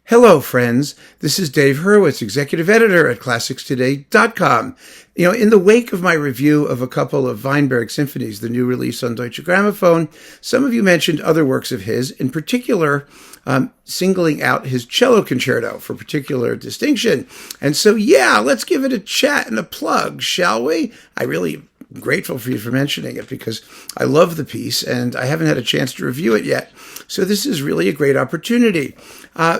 Hello, friends. This is Dave Hurwitz, executive editor at ClassicsToday.com. In the wake of my review of a couple of Weinberg symphonies, the new release on Deutsche Grammophon, some of you mentioned other works of his, in particular, singling out his cello concerto for particular distinction. And so, let's give it a chat and a plug, shall we? I really grateful for you for mentioning it because I love the piece and I haven't had a chance to review it yet. So this is really a great opportunity.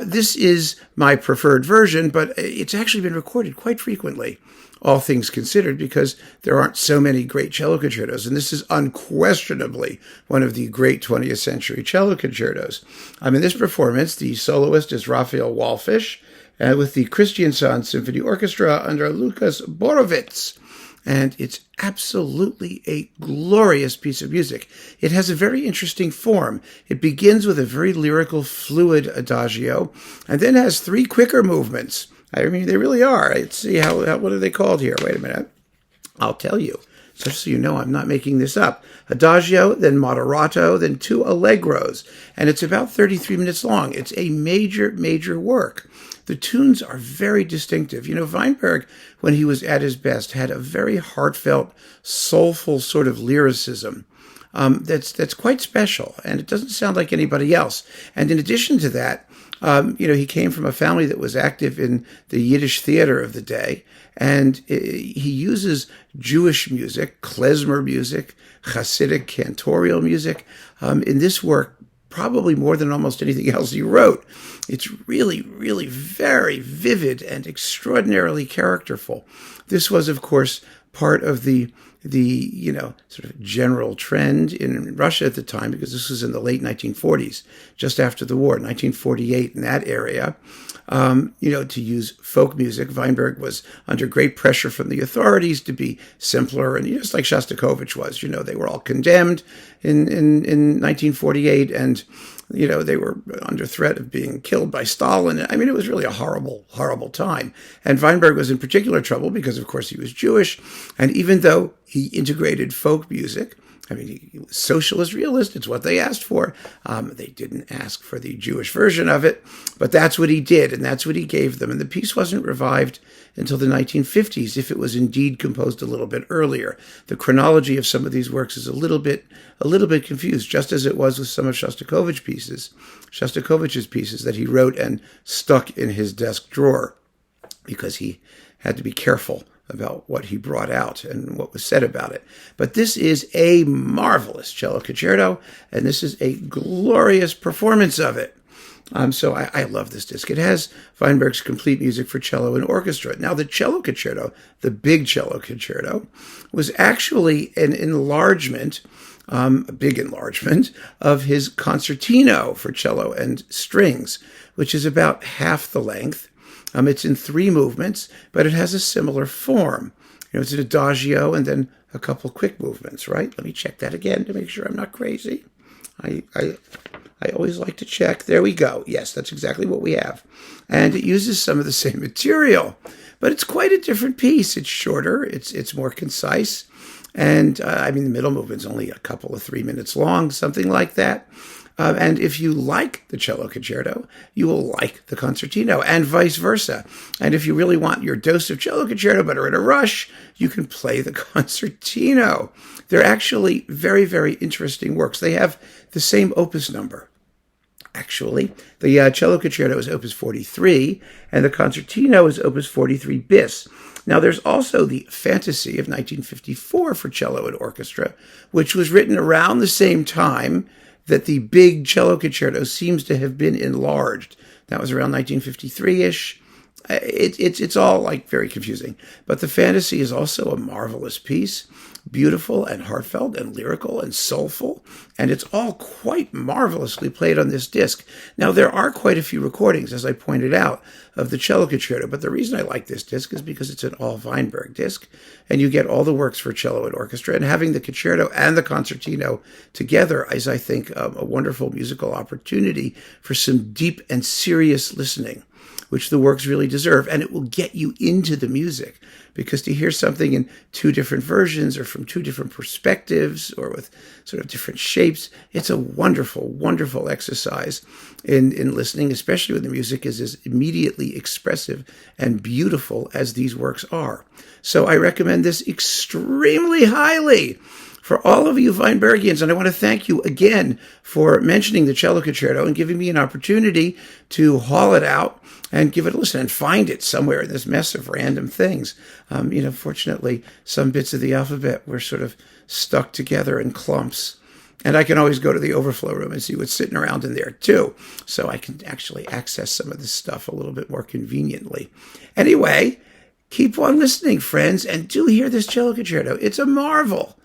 This is my preferred version, but it's actually been recorded quite frequently, all things considered, because there aren't so many great cello concertos. And this is unquestionably one of the great 20th century cello concertos. In this performance, the soloist is Raphael Wallfisch, with the Kristiansand Symphony Orchestra under Lukasz Borowicz. And it's absolutely a glorious piece of music. It has a very interesting form. It begins with a very lyrical, fluid adagio, and then has three quicker movements. I mean, they really are. Let's see what are they called here? Wait a minute. I'll tell you. Just so you know, I'm not making this up. Adagio, then moderato, then two allegros. And it's about 33 minutes long. It's a major, major work. The tunes are very distinctive. Weinberg, when he was at his best, had a very heartfelt, soulful sort of lyricism that's quite special, and it doesn't sound like anybody else. And in addition to that, he came from a family that was active in the Yiddish theater of the day, and he uses Jewish music, klezmer music, Hasidic cantorial music in this work, probably more than almost anything else he wrote. It's really, really very vivid and extraordinarily characterful. This was, of course, part of the sort of general trend in Russia at the time, because this was in the late 1940s, just after the war, 1948, in that area. To use folk music. Weinberg was under great pressure from the authorities to be simpler, and just like Shostakovich was, they were all condemned in 1948, and they were under threat of being killed by Stalin. I mean, it was really a horrible, horrible time. And Weinberg was in particular trouble because, of course, he was Jewish, and even though he integrated folk music, he was socialist realist. It's what they asked for. They didn't ask for the Jewish version of it, but that's what he did, and that's what he gave them. And the piece wasn't revived until the 1950s, if it was indeed composed a little bit earlier. The chronology of some of these works is a little bit confused, just as it was with some of Shostakovich's pieces that he wrote and stuck in his desk drawer, because he had to be careful about what he brought out and what was said about it. But this is a marvelous cello concerto, and this is a glorious performance of it. So I love this disc. It has Weinberg's complete music for cello and orchestra. Now, the cello concerto, the big cello concerto, was actually an enlargement, a big enlargement, of his Concertino for cello and strings, which is about half the length. It's in three movements, but it has a similar form. It's an adagio and then a couple quick movements, right? Let me check that again to make sure I'm not crazy. I always like to check. There we go. Yes, that's exactly what we have. And it uses some of the same material, but it's quite a different piece. It's shorter. It's more concise. And the middle movement's only a couple of 3 minutes long, something like that. And if you like the cello concerto, you will like the concertino, and vice versa. And if you really want your dose of cello concerto but are in a rush, you can play the concertino. They're actually very, very interesting works. They have the same opus number. Actually, the cello concerto is opus 43, and the concertino is opus 43 bis. Now, there's also the Fantasy of 1954 for cello and orchestra, which was written around the same time that the big cello concerto seems to have been enlarged. That was around 1953-ish. It's all like very confusing. But the Fantasy is also a marvelous piece, beautiful and heartfelt and lyrical and soulful, and it's all quite marvelously played on this disc. Now, there are quite a few recordings, as I pointed out, of the cello concerto, but the reason I like this disc is because it's an all Weinberg disc, and you get all the works for cello and orchestra, and having the concerto and the concertino together is, I think, a wonderful musical opportunity for some deep and serious listening. which the works really deserve. And it will get you into the music, because to hear something in two different versions or from two different perspectives or with sort of different shapes, it's a wonderful, wonderful exercise in listening, especially when the music is as immediately expressive and beautiful as these works are. So I recommend this extremely highly for all of you Weinbergians. And I want to thank you again for mentioning the Cello Concerto and giving me an opportunity to haul it out and give it a listen and find it somewhere in this mess of random things. Fortunately, some bits of the alphabet were sort of stuck together in clumps. And I can always go to the overflow room and see what's sitting around in there too. So I can actually access some of this stuff a little bit more conveniently. Anyway, keep on listening, friends, and do hear this Cello Concerto. It's a marvel.